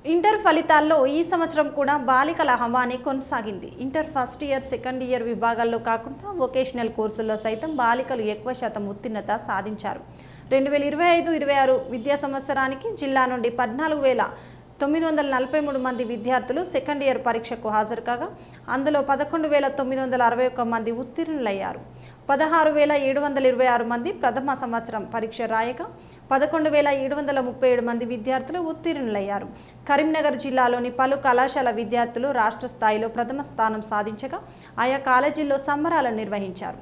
Inter ఫలితాల్లో ఈ సంవత్సరం కూడా బాలికల హవానే కొనసాగింది. Inter first year, second year విభాగాల్లో కాకుండా వొకేషనల్ కోర్సుల్లో సైతం బాలికలు ఎక్కువ శాతం ఉత్తీర్ణత సాధించారు. 2025-26 విద్యా సంవత్సరానికి జిల్లా నుండి 14,943 మంది విద్యార్థులు సెకండ్ ఇయర్ పరీక్షకు హాజరు కాగా అందులో 11,961 మంది ఉత్తీర్ణులయ్యారు. 16,726 మంది ప్రథమ సంవత్సరం పరీక్ష రాయగా 11,737 మంది విద్యార్థులు ఉత్తీర్ణులయ్యారు. కరీంనగర్ జిల్లాలోని పలు కళాశాల విద్యార్థులు రాష్ట్ర స్థాయిలో ప్రథమ స్థానం సాధించగా ఆయా కాలేజీల్లో సంబరాలు నిర్వహించారు.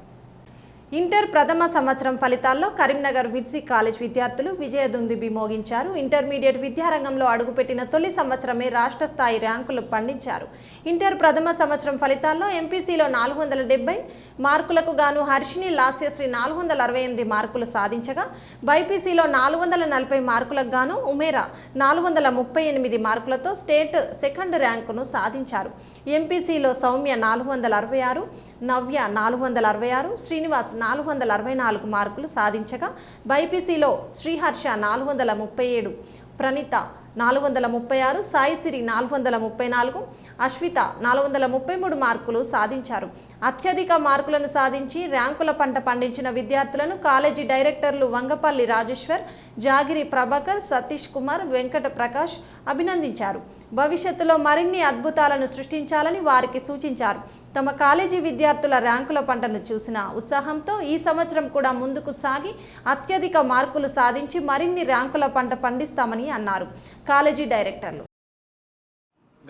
ఇంటర్ ప్రథమ సంవత్సరం ఫలితాల్లో కరీంనగర్ విట్సీ కాలేజ్ విద్యార్థులు విజయదుందుబి మోగించారు. ఇంటర్మీడియట్ విద్యారంగంలో అడుగుపెట్టిన తొలి సంవత్సరమే రాష్ట్ర స్థాయి ర్యాంకులు పండించారు. ఇంటర్ ప్రథమ సంవత్సరం ఫలితాల్లో ఎంపీసీలో 470 మార్కులకు గాను హర్షిని లాస్యశ్రీ 468 మార్కులు సాధించగా బైపీసీలో 440 మార్కులకు గాను ఉమేరా 438 మార్కులతో స్టేట్ సెకండ్ ర్యాంకును సాధించారు. ఎంపీసీలో సౌమ్య 466, నవ్య 466, శ్రీనివాస్ 464 మార్కులు సాధించగా బైపీసీలో శ్రీహర్ష 437, ప్రణీత 436, సాయిసిరి 434, అశ్విత 433 మార్కులు సాధించారు. అత్యధిక మార్కులను సాధించి ర్యాంకుల పంట పండించిన విద్యార్థులను కాలేజీ డైరెక్టర్లు వంగపల్లి రాజేశ్వర్, జాగిరి ప్రభాకర్, సతీష్ కుమార్, వెంకట ప్రకాష్ అభినందించారు. భవిష్యత్తులో మరిన్ని అద్భుతాలను సృష్టించాలని వారికి సూచించారు. తమ కాలేజీ విద్యార్థుల ర్యాంకుల పంటను చూసిన ఉత్సాహంతో ఈ సంవత్సరం కూడా ముందుకు సాగి అత్యధిక మార్కులు సాధించి మరిన్ని ర్యాంకుల పంట పండిస్తామని అన్నారు కాలేజీ డైరెక్టర్లు.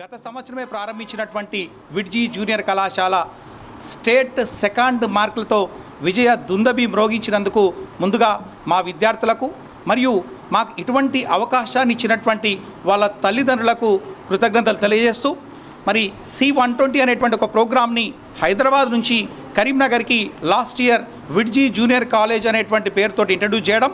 గత సంవత్సరమే ప్రారంభించినటువంటి విట్జీ జూనియర్ కళాశాల స్టేట్ సెకండ్ మార్కులతో విజయ దుందబి మ్రోగించినందుకు ముందుగా మా విద్యార్థులకు మరియు మాకు ఇటువంటి అవకాశాన్ని ఇచ్చినటువంటి వాళ్ళ తల్లిదండ్రులకు కృతజ్ఞతలు తెలియజేస్తూ మరి C120 అనేటువంటి ఒక ప్రోగ్రామ్ని హైదరాబాద్ నుంచి కరీంనగర్కి లాస్ట్ ఇయర్ విట్జీ జూనియర్ కాలేజ్ అనేటువంటి పేరుతో ఇంట్రడ్యూస్ చేయడం,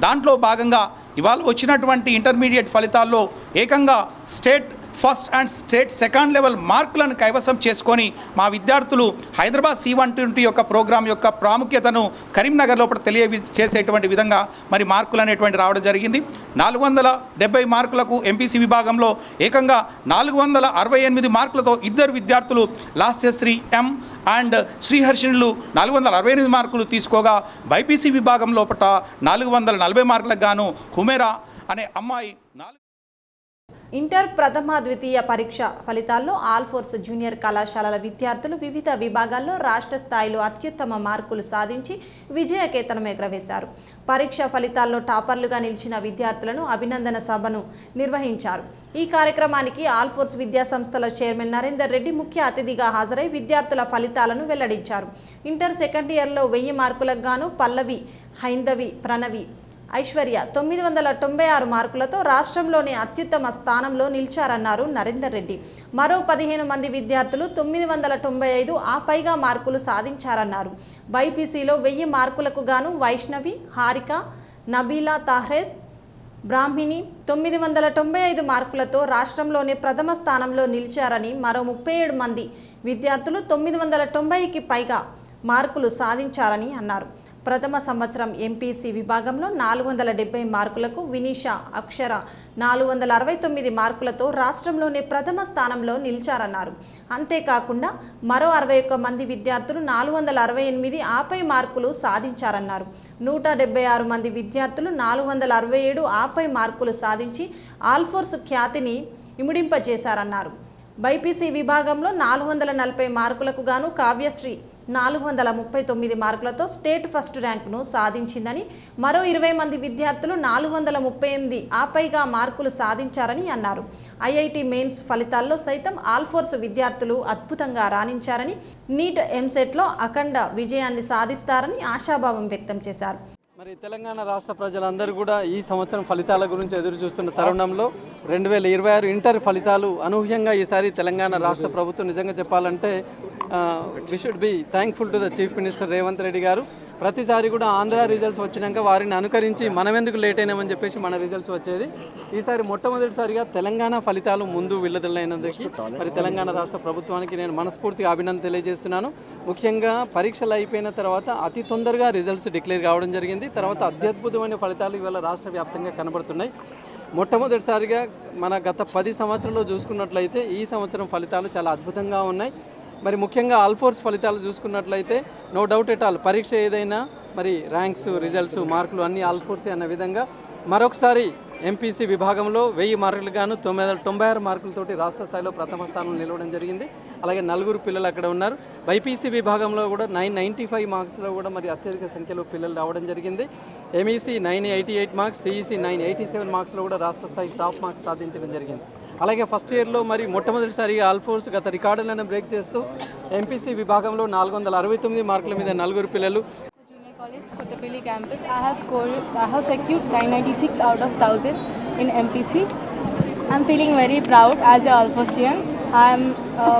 దాంట్లో భాగంగా ఇవాళ వచ్చినటువంటి ఇంటర్మీడియట్ ఫలితాల్లో ఏకంగా state first and state second level మార్కులను కైవసం చేసుకొని మా విద్యార్థులు హైదరాబాద్ C120 యొక్క ప్రోగ్రాం యొక్క ప్రాముఖ్యతను కరీంనగర్ లోపల తెలియచేసేటువంటి విధంగా మరి మార్కులు అనేటువంటి రావడం జరిగింది. 470 మార్కులకు ఎంపీసీ విభాగంలో ఏకంగా 468 మార్కులతో ఇద్దరు విద్యార్థులు లాస్యశ్రీ ఎం అండ్ శ్రీహర్షినులు 468 మార్కులు తీసుకోగా బైపీసీ విభాగం లోపల 440 మార్కులకు గాను హుమేరా అనే అమ్మాయి ఇంటర్ ప్రథమ ద్వితీయ పరీక్ష ఫలితాల్లో ఆల్ఫోర్స్ జూనియర్ కళాశాలల విద్యార్థులు వివిధ విభాగాల్లో రాష్ట్ర స్థాయిలో అత్యుత్తమ మార్కులు సాధించి విజయకేతనం ఎగరవేశారు. పరీక్ష ఫలితాల్లో టాపర్లుగా నిలిచిన విద్యార్థులను అభినందన సభను నిర్వహించారు. ఈ కార్యక్రమానికి ఆల్ఫోర్స్ విద్యా సంస్థల చైర్మన్ నరేందర్ రెడ్డి ముఖ్య అతిథిగా హాజరై విద్యార్థుల ఫలితాలను వెల్లడించారు. ఇంటర్ సెకండ్ ఇయర్లో 1000 మార్కులకు గాను పల్లవి, హైందవి, ప్రణవి, ఐశ్వర్య 996 మార్కులతో రాష్ట్రంలోని అత్యుత్తమ స్థానంలో నిలిచారన్నారు నరేందర్ రెడ్డి. మరో 15 మంది విద్యార్థులు 995 ఆ పైగా మార్కులు సాధించారన్నారు. బైపీసీలో 1000 మార్కులకు గాను వైష్ణవి, హారిక, నబీలా తాహ్రేజ్, బ్రాహ్మిణి 995 మార్కులతో రాష్ట్రంలోనే ప్రథమ స్థానంలో నిలిచారని, మరో 37 మంది విద్యార్థులు 990కి పైగా మార్కులు సాధించారని అన్నారు. ప్రథమ సంవత్సరం ఎంపీసీ విభాగంలో 470 మార్కులకు వినీషా, అక్షర 469 మార్కులతో రాష్ట్రంలోనే ప్రథమ స్థానంలో నిలిచారన్నారు. అంతేకాకుండా మరో 61 మంది విద్యార్థులు 468 ఆపై మార్కులు సాధించారన్నారు. 176 మంది విద్యార్థులు 467 ఆపై మార్కులు సాధించి ఆల్ఫోర్స్ ఖ్యాతిని ఇముడింపజేశారన్నారు. బైపీసీ విభాగంలో 440 మార్కులకు గాను కావ్యశ్రీ 439 మార్కులతో స్టేట్ ఫస్ట్ ర్యాంకును సాధించిందని, మరో 20 మంది విద్యార్థులు 438 ఆపైగా మార్కులు సాధించారని అన్నారు. ఐఐటి మెయిన్స్ ఫలితాల్లో సైతం ఆల్ఫోర్స్ విద్యార్థులు అద్భుతంగా రాణించారని, నీట్ ఎంసెట్లో అఖండ విజయాన్ని సాధిస్తారని ఆశాభావం వ్యక్తం చేశారు. మరి తెలంగాణ రాష్ట్ర ప్రజలందరూ కూడా ఈ సంవత్సరం ఫలితాల గురించి ఎదురు చూస్తున్న తరుణంలో 2026 ఇంటర్ ఫలితాలు అనూహ్యంగా ఈసారి తెలంగాణ రాష్ట్ర ప్రభుత్వం నిజంగా చెప్పాలంటే we should be thankful to the chief minister Revanth Reddy garu. ప్రతిసారి కూడా ఆంధ్ర రిజల్ట్స్ వచ్చినాక వారిని అనుకరించి మనం ఎందుకు లేట్ అయినామని చెప్పేసి మన రిజల్ట్స్ వచ్చేది. ఈసారి మొట్టమొదటిసారిగా తెలంగాణ ఫలితాలు ముందు విడుదలైనందుకు మరి తెలంగాణ రాష్ట్ర ప్రభుత్వానికి నేను మనస్ఫూర్తిగా అభినందన తెలియజేస్తున్నాను. ముఖ్యంగా పరీక్షలు అయిపోయిన తర్వాత అతి తొందరగా రిజల్ట్స్ డిక్లేర్ కావడం జరిగింది. తర్వాత అత్యద్భుతమైన ఫలితాలు ఇవాళ రాష్ట్ర వ్యాప్తంగా కనబడుతున్నాయి. మొట్టమొదటిసారిగా మన గత 10 సంవత్సరాల్లో చూసుకున్నట్లయితే ఈ సంవత్సరం ఫలితాలు చాలా అద్భుతంగా ఉన్నాయి. మరి ముఖ్యంగా ఆల్ఫోర్స్ ఫలితాలు చూసుకున్నట్లయితే నో డౌట్ ఎట్ ఆల్ పరీక్ష ఏదైనా మరి ర్యాంక్స్, రిజల్ట్స్, మార్కులు అన్నీ ఆల్ఫోర్సే అన్న విధంగా మరొకసారి ఎంపీసీ విభాగంలో 1000 మార్కులు గాను 96 మార్కులతోటి రాష్ట్ర స్థాయిలో ప్రథమ స్థానంలో నిలవడం జరిగింది. అలాగే 4 పిల్లలు అక్కడ ఉన్నారు. బైపీసీ విభాగంలో కూడా 995 మార్క్స్లో కూడా మరి అత్యధిక సంఖ్యలో పిల్లలు రావడం జరిగింది. ఎంఈసీ 988 మార్క్స్, సిఈసీ 987 మార్క్స్లో కూడా రాష్ట్ర స్థాయి టాప్ మార్క్స్ సాధించడం జరిగింది. అలాగే ఫస్ట్ ఇయర్లో మరి మొట్టమొదటిసారిగా ఆల్ఫోర్స్ గత రికార్డులను బ్రేక్ చేస్తూ ఎంపీసీ విభాగంలో 469 మార్కుల మీద 4 పిల్లలు. College Kottapalli campus. I have secured 996 out of 1000 in MPC. I'm feeling very proud as a Alphosian. I'm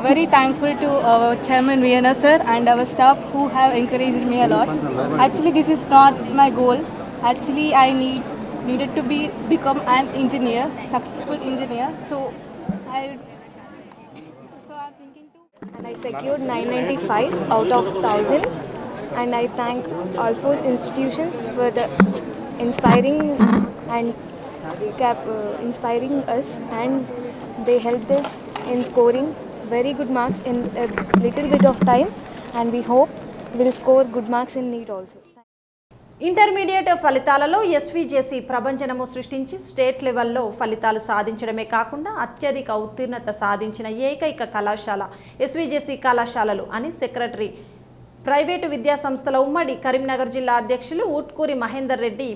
very thankful to our chairman Vienna sir and our staff who have encouraged me a lot. Actually, this is not my goal. Actually, I needed to become an engineer, successful engineer. So I'm thinking to. And I secured 995 out of 1000. And I thank Alphos institutions for the inspiring us, and they helped us in scoring very good marks in a little bit of time, and we hope we'll score good marks in NEET also. Intermediate ఫలితాలలో ఎస్వీజేసీ ప్రభంజనము సృష్టించి state లెవెల్లో ఫలితాలు సాధించడమే కాకుండా అత్యధిక ఉత్తీర్ణత సాధించిన ఏకైక కళాశాల ఎస్వీజేసీ కళాశాలలు అని సెక్రటరీ ప్రైవేటు విద్యా సంస్థల ఉమ్మడి కరీంనగర్ జిల్లా అధ్యక్షులు ఊట్కూరి మహేందర్ రెడ్డి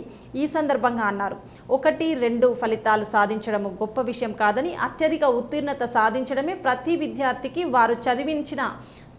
ఈ సందర్భంగా అన్నారు. 1, 2 ఫలితాలు సాధించడం గొప్ప విషయం కాదని, అత్యధిక ఉత్తీర్ణత సాధించడమే ప్రతి విద్యార్థికి వారు చదివించిన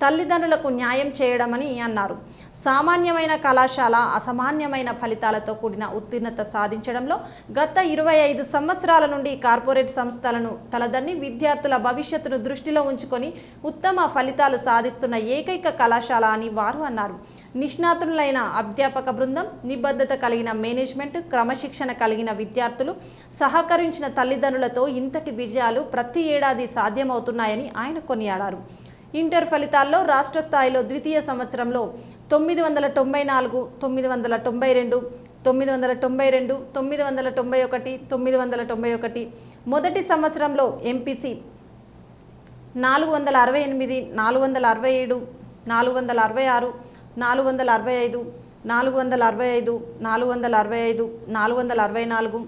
తల్లిదండ్రులకు న్యాయం చేయడమని అన్నారు. సామాన్యమైన కళాశాల అసామాన్యమైన ఫలితాలతో కూడిన ఉత్తీర్ణత సాధించడంలో గత 25 సంవత్సరాల నుండి కార్పొరేట్ సంస్థలను తలదన్ని విద్యార్థుల భవిష్యత్తును దృష్టిలో ఉంచుకొని ఉత్తమ ఫలితాలు సాధిస్తున్న ఏకైక కళాశాల అని వారు అన్నారు. నిష్ణాతులైన అధ్యాపక బృందం, నిబద్ధత కలిగిన మేనేజ్మెంట్, క్రమశిక్షణ కలిగిన విద్యార్థులు, సహకరించిన తల్లిదండ్రులతో ఇంతటి విజయాలు ప్రతి ఏడాది సాధ్యమవుతున్నాయని ఆయన కొనియాడారు. ఇంటర్ ఫలితాల్లో రాష్ట్ర స్థాయిలో ద్వితీయ సంవత్సరంలో 994, 992, 992, 991, 991, మొదటి సంవత్సరంలో ఎంపీసీ 468, 467, 466, 465, 465, 465, 464,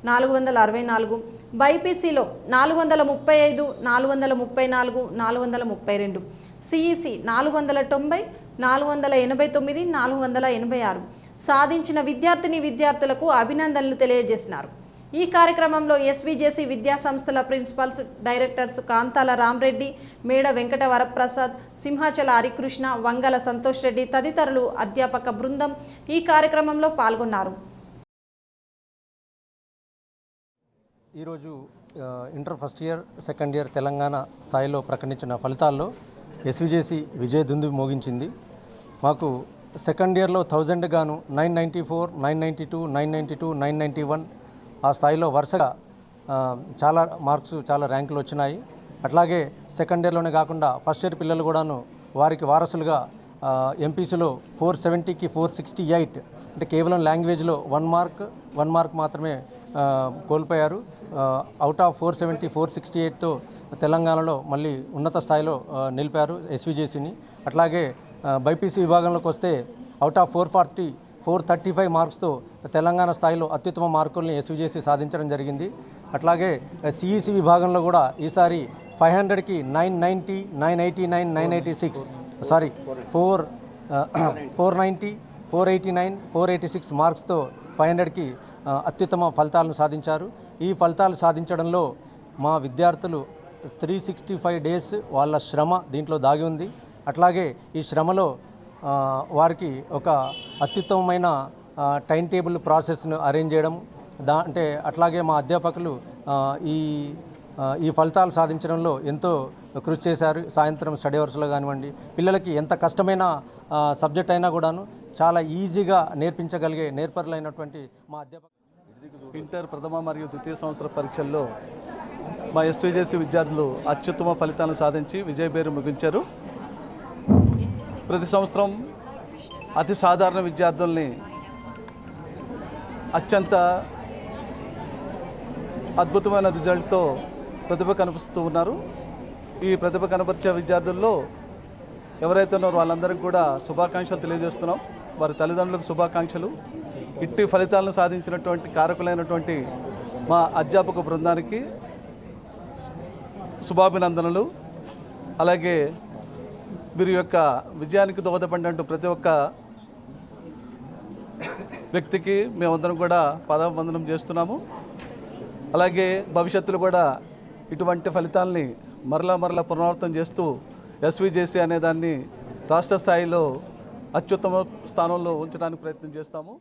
464, బైపీసీలో 435, 434, 432, సిఈసి 490, 489, 486 సాధించిన విద్యార్థులకు అభినందనలు తెలియజేసినారు. ఈ కార్యక్రమంలో ఎస్వీజేసీ విద్యా సంస్థల ప్రిన్సిపల్స్, డైరెక్టర్స్ కాంతాల రామరెడ్డి, మేడ వెంకట వరప్రసాద్, సింహాచల హరికృష్ణ, వంగల సంతోష్ రెడ్డి తదితరులు అధ్యాపక బృందం ఈ కార్యక్రమంలో పాల్గొన్నారు. ఈరోజు inter first year, second year Telangana స్థాయిలో ప్రకటించిన ఫలితాల్లో ఎస్వీజేసీ విజయదుందుబి మోగించింది. మాకు సెకండ్ ఇయర్లో 1000 గాను 994, 992, 992, 991 ఆ స్థాయిలో వరుసగా చాలా మార్క్స్, చాలా ర్యాంకులు వచ్చినాయి. అట్లాగే సెకండ్ ఇయర్లోనే కాకుండా ఫస్ట్ ఇయర్ పిల్లలు కూడాను వారికి వారసులుగా ఎంపీసీలో 470కి 468 అంటే కేవలం లాంగ్వేజ్లో 1 మార్క్ మాత్రమే కోల్పోయారు. అవుట్ ఆఫ్ 470, 468తో తెలంగాణలో మళ్ళీ ఉన్నత స్థాయిలో నిలిపారు ఎస్వీజేసీని. అట్లాగే బైపీసీ విభాగంలోకి వస్తే అవుట్ ఆఫ్ 440, 435 మార్క్స్తో తెలంగాణ స్థాయిలో అత్యుత్తమ మార్కుల్ని ఎస్వీజేసీ సాధించడం జరిగింది. అట్లాగే సిఈసి విభాగంలో కూడా ఈసారి 500కి 990, 989, 986 490, 489, 486 మార్క్స్తో 500కి అత్యుత్తమ ఫలితాలను సాధించారు. ఈ ఫలితాలు సాధించడంలో మా విద్యార్థులు 365 డేస్ వాళ్ళ శ్రమ దీంట్లో దాగి ఉంది. అట్లాగే ఈ శ్రమలో వారికి ఒక అత్యుత్తమమైన టైం టేబుల్ ప్రాసెస్ను అరేంజ్ చేయడం అంటే అట్లాగే మా అధ్యాపకులు ఈ ఫలితాలు సాధించడంలో ఎంతో కృషి చేశారు. సాయంత్రం స్టడీ అవర్స్లో కానివ్వండి, పిల్లలకి ఎంత కష్టమైన సబ్జెక్ట్ అయినా కూడాను చాలా ఈజీగా నేర్పరులైనటువంటి మా అధ్యాపకులు. ఇంటర్ ప్రథమ మరియు ద్వితీయ సంవత్సర పరీక్షల్లో మా ఎస్వీజేసీ విద్యార్థులు అత్యుత్తమ ఫలితాలను సాధించి విజయబేరు ముగించారు. ప్రతి సంవత్సరం అతి సాధారణ విద్యార్థుల్ని అత్యంత అద్భుతమైన రిజల్ట్తో ప్రతిభ కనిపిస్తూ ఉన్నారు. ఈ ప్రతిభ కనపరిచే విద్యార్థుల్లో ఎవరైతే ఉన్నారో వాళ్ళందరికీ కూడా శుభాకాంక్షలు తెలియజేస్తున్నాం. వారి తల్లిదండ్రులకు శుభాకాంక్షలు. ఇట్టి ఫలితాలను సాధించినటువంటి కారకులైనటువంటి మా అధ్యాపక బృందానికి శుభాభినందనలు. అలాగే వీరి యొక్క విజయానికి దోహదపడినట్టు ప్రతి ఒక్క వ్యక్తికి మేమందరం కూడా పాదాభివందనం చేస్తున్నాము. అలాగే భవిష్యత్తులో కూడా ఇటువంటి ఫలితాలని మరలా పునరావృతం చేస్తూ ఎస్విజేసి అనే దాన్ని రాష్ట్ర స్థాయిలో అత్యుత్తమ స్థానంలో ఉంచడానికి ప్రయత్నం చేస్తాము.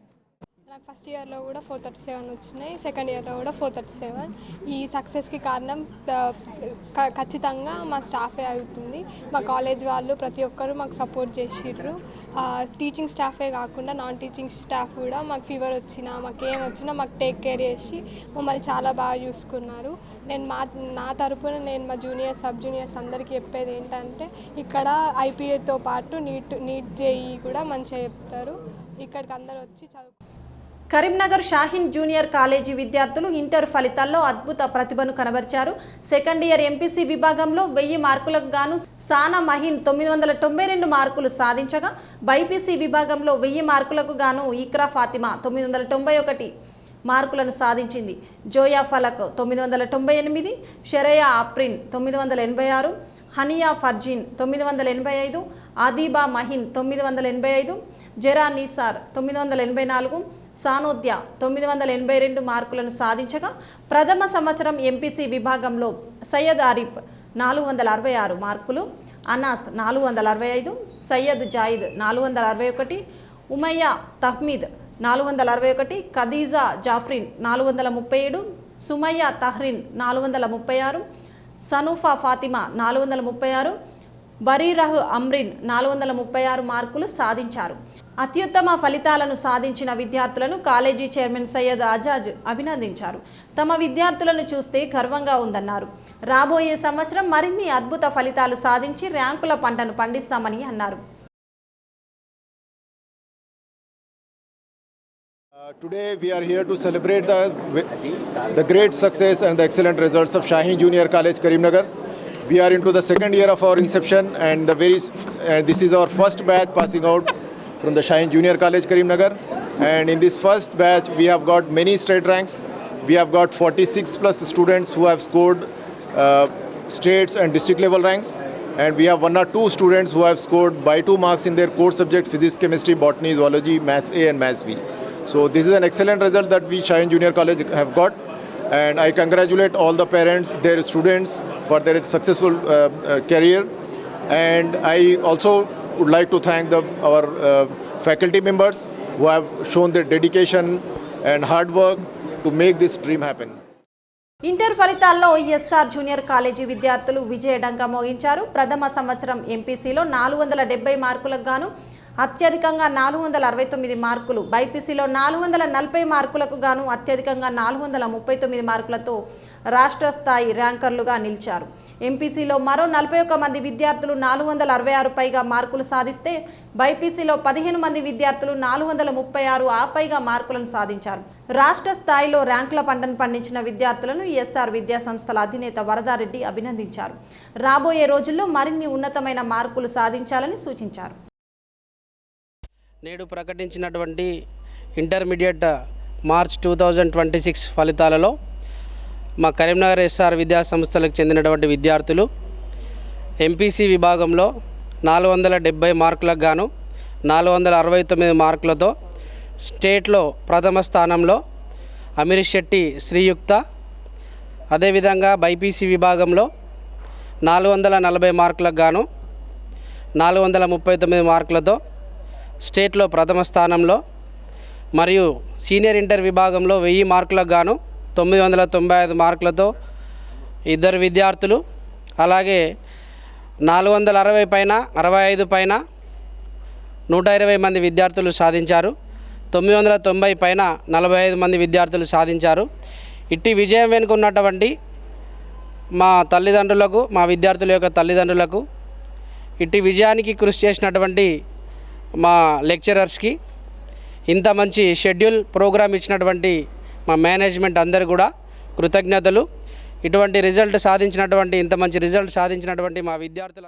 నాకు ఫస్ట్ ఇయర్లో కూడా 437 వచ్చినాయి, సెకండ్ ఇయర్లో కూడా 437. ఈ సక్సెస్కి కారణం ఖచ్చితంగా మా స్టాఫే అవుతుంది. మా కాలేజ్ వాళ్ళు ప్రతి ఒక్కరూ మాకు సపోర్ట్ చేసిర్రు. టీచింగ్ స్టాఫే కాకుండా నాన్ టీచింగ్ స్టాఫ్ కూడా మాకు ఫీవర్ వచ్చినా మాకు ఏం వచ్చినా మాకు టేక్ కేర్ చేసి మమ్మల్ని చాలా బాగా చూసుకున్నారు. నా తరపున నేను మా జూనియర్ సబ్ జూనియర్స్ అందరికీ చెప్పేది ఏంటంటే ఇక్కడ ఐపీఏతో పాటు నీట్ జేఈ కూడా మంచిగా చెప్తారు. ఇక్కడికి అందరూ వచ్చి చదువు. కరీంనగర్ షాహీన్ జూనియర్ కాలేజీ విద్యార్థులు ఇంటర్ ఫలితాల్లో అద్భుత ప్రతిభను కనబరిచారు. సెకండ్ ఇయర్ ఎంపీసీ విభాగంలో 1000 మార్కులకు గాను సానా మహీన్ 992 మార్కులు సాధించగా, బైపీసీ విభాగంలో 1000 మార్కులకు గాను ఇక్రా ఫాతిమా 991 మార్కులను సాధించింది. జోయా ఫలక్ 998, షరయా ఆప్రిన్ 986, హనియా ఫర్జీన్ 985, ఆదిబా మహీన్ 985, జెరా నిసార్ 984, సానోద్య 982 మార్కులను సాధించగా, ప్రథమ సంవత్సరం ఎంపీసీ విభాగంలో సయ్యద్ ఆరిఫ్ 466 మార్కులు, అనాస్ 465, సయ్యద్ జాయిద్ 461, ఉమయ్యా తహ్మీద్ 461, ఖదీజా జాఫ్రిన్ 437, సుమయ్యా తహ్రిన్ 436, సనూఫా ఫాతిమా 436, బరీరహ్ అమ్రిన్ 436 మార్కులు సాధించారు. అత్యుత్తమ ఫలితాలను సాధించిన విద్యార్థులను కాలేజీ చైర్మన్ సయ్యద్ ఆజాజ్ అభినందించారు. తమ విద్యార్థులను చూస్తే గర్వంగా ఉందన్నారు. రాబోయే సంవత్సరం మరిన్ని అద్భుత ఫలితాలు సాధించి ర్యాంకుల పంటను పండిస్తామని అన్నారు. Today we are here to celebrate the great success and the excellent results of Shaheen Junior College, Karimnagar. We are into the second year of our inception, and this is our first batch passing out from the Shaheen Junior College, Karimnagar. And in this first batch, we have got many state ranks. We have got 46 plus students who have scored states and district level ranks. And we have 1 or 2 students who have scored by 2 marks in their core subject physics, chemistry, botany, zoology, maths A and maths B. So this is an excellent result that we Shaheen Junior College have got. And I congratulate all the parents, their students for their successful career. And I also would like to thank our faculty members who have shown their dedication and hard work to make this dream happen. Inter ఫలితాల్లో SR junior college విద్యార్థులు విజయడంగా మోగించారు. ప్రథమ సంవత్సరం ఎంపీసీలో 470 మార్కులకు గాను అత్యధికంగా 469 మార్కులు, బైపీసీలో 440 మార్కులకు గాను అత్యధికంగా 439 మార్కులతో రాష్ట్ర స్థాయి ర్యాంకర్లుగా నిలిచారు. ఎంపీసీలో మరో 41 మంది విద్యార్థులు 466 పైగా మార్కులు సాధిస్తే, బైపీసీలో 15 మంది విద్యార్థులు 436 ఆ పైగా మార్కులను సాధించారు. రాష్ట్ర స్థాయిలో ర్యాంకుల పంటను పండించిన విద్యార్థులను ఎస్ఆర్ విద్యా సంస్థల అధినేత వరదారెడ్డి అభినందించారు. రాబోయే రోజుల్లో మరిన్ని ఉన్నతమైన మార్కులు సాధించాలని సూచించారు. నేడు ప్రకటించినటువంటి ఇంటర్మీడియట్ మార్చ్ 2026 ఫలితాలలో మా కరీంనగర్ ఎస్ఆర్ విద్యా సంస్థలకు చెందినటువంటి విద్యార్థులు ఎంపీసీ విభాగంలో 470 మార్కులకు గాను 469 మార్కులతో స్టేట్లో ప్రథమ స్థానంలో అమీర్ శెట్టి శ్రీయుక్త, అదేవిధంగా బైపీసీ విభాగంలో 440 మార్కులకు గాను 439 మార్కులతో స్టేట్లో ప్రథమ స్థానంలో, మరియు సీనియర్ ఇంటర్ విభాగంలో 1000 మార్కులకు గాను 995 మార్కులతో ఇద్దరు విద్యార్థులు, అలాగే 460 పైన 65 పైన 120 మంది విద్యార్థులు సాధించారు. 990 పైన 45 మంది విద్యార్థులు సాధించారు. ఇట్టి విజయం వెనుక ఉన్నటువంటి మా తల్లిదండ్రులకు, మా విద్యార్థుల యొక్క తల్లిదండ్రులకు, ఇట్టి విజయానికి కృషి చేసినటువంటి మా లెక్చరర్స్కి, ఇంత మంచి షెడ్యూల్ ప్రోగ్రామ్ ఇచ్చినటువంటి మా మేనేజ్మెంట్ అందరు కూడా కృతజ్ఞతలు. ఇటువంటి రిజల్ట్ సాధించినటువంటి ఇంత మంచి రిజల్ట్ సాధించినటువంటి మా విద్యార్థుల